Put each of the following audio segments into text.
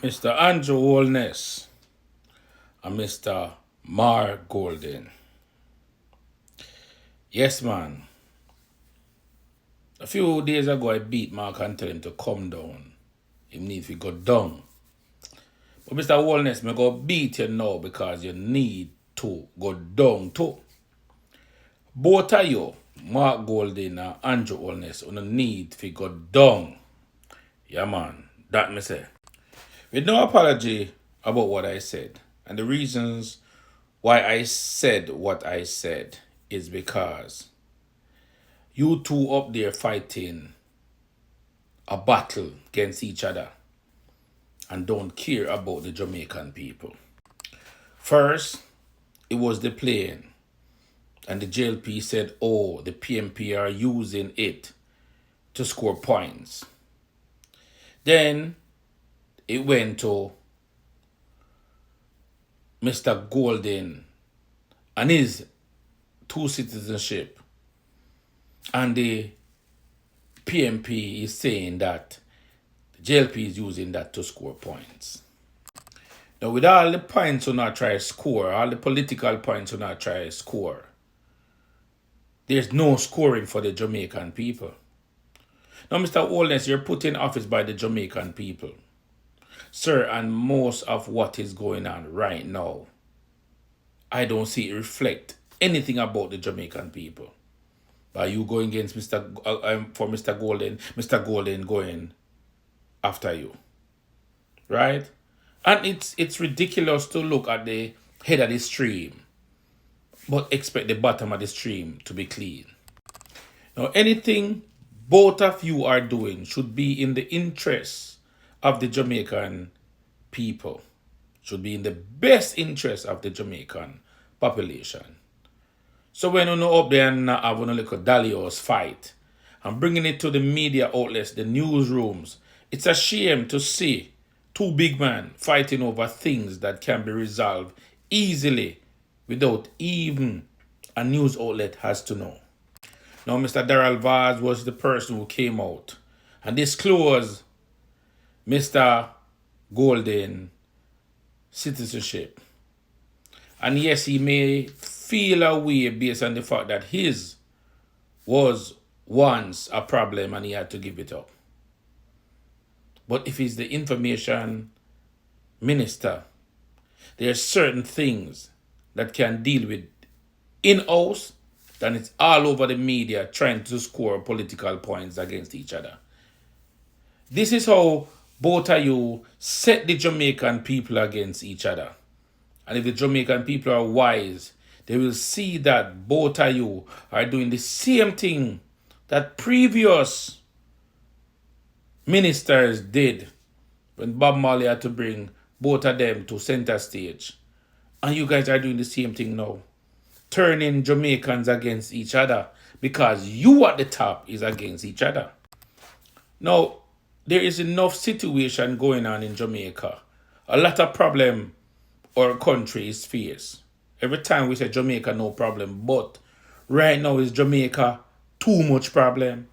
Mr. Andrew Holness and Mr. Mar Golden. Yes, man. A few days ago, I beat Mark and tell him to come down. He need to go down. But Mr. Holness, me go beat you now because you need to go down too. Both of you, Mark Golden and Andrew Holness, on need to go down. Yeah, man. That me say. With no apology about what I said. And the reasons why I said what I said is because you two up there fighting a battle against each other and don't care about the Jamaican people. First, it was the plane, and the JLP said, oh, the PMP are using it to score points. Then it went to Mr. Golden and his two citizenship, and the PMP is saying that the JLP is using that to score points. Now, with all the points you not try to score, all the political points you not try to score, there's no scoring for the Jamaican people. Now, Mr. Holness, you're put in office by the Jamaican people. Sir, and most of what is going on right now, I don't see it reflect anything about the Jamaican people. Are you going against for Mr. Golden? Mr. Golden going after you, right? And it's ridiculous to look at the head of the stream, but expect the bottom of the stream to be clean. Now, anything both of you are doing should be in the interests of the Jamaican people, should be in the best interest of the Jamaican population. So when you up there and having a little Dalios fight and bringing it to the media outlets, the newsrooms, it's a shame to see two big men fighting over things that can be resolved easily without even a news outlet has to know. Now, Mr. Darrell Vaz was the person who came out and disclosed Mr. Golden citizenship. And yes, he may feel a way based on the fact that his was once a problem and he had to give it up. But if he's the information minister, there are certain things that can deal with in-house, then it's all over the media trying to score political points against each other. This is how both of you set the Jamaican people against each other. And if the Jamaican people are wise, they will see that both of you are doing the same thing that previous ministers did when Bob Marley had to bring both of them to center stage. And you guys are doing the same thing now. Turning Jamaicans against each other because you at the top is against each other. Now, there is enough situation going on in Jamaica. A lot of problem our country is faced. Every time we say Jamaica, no problem. But right now is Jamaica too much problem.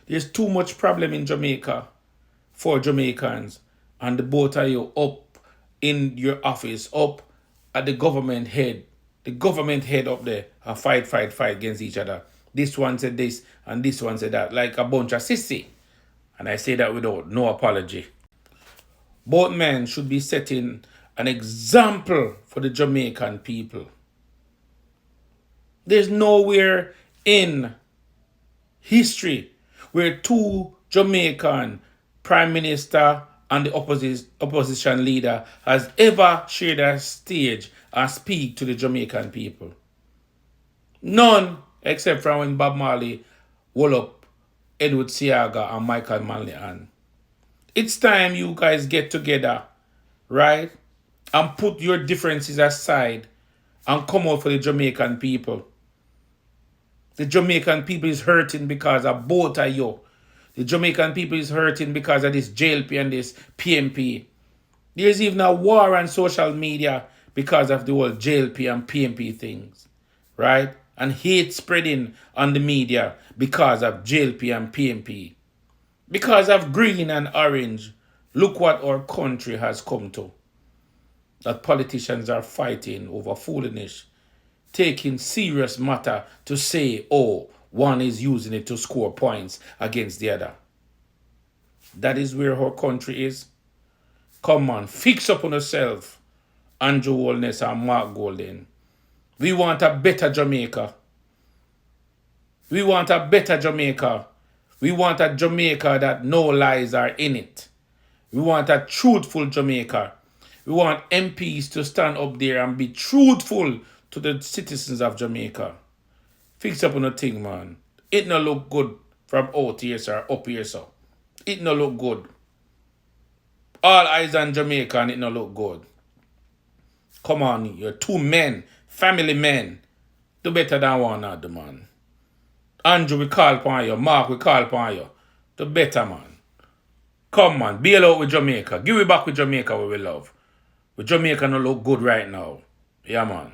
There's too much problem in Jamaica for Jamaicans. And the both of you up in your office, up at the government head up there, and fight against each other. This one said this and this one said that, like a bunch of sissy. And I say that without no apology. Both men should be setting an example for the Jamaican people. There's nowhere in history where two Jamaican prime minister and the opposition leader has ever shared a stage and speak to the Jamaican people. None except from when Bob Marley wall up Edward Seaga and Michael Manley. It's time you guys get together, right? And put your differences aside and come out for the Jamaican people. The Jamaican people is hurting because of both of you. The Jamaican people is hurting because of this JLP and this PMP. There's even a war on social media because of the whole JLP and PMP things, right? And hate spreading on the media because of JLP and PMP. Because of green and orange, Look what our country has come to. That politicians are fighting over foolishness, taking serious matter to say, oh, one is using it to score points against the other. That is where our country is. Come on, fix up on yourself, Andrew Holness and Mark Golden. We want a better Jamaica. We want a better Jamaica. We want a Jamaica that no lies are in it. We want a truthful Jamaica. We want MPs to stand up there and be truthful to the citizens of Jamaica. Fix up on a thing, man. It no look good from out here, sir, up here, sir. It no look good. All eyes on Jamaica and it no look good. Come on, you're two men, family men. Do better than one another, man. Andrew, we call upon you. Mark, we call upon you. Do better, man. Come, man. Bail out with Jamaica. Give it back with Jamaica what we love. With Jamaica no look good right now. Yeah, man.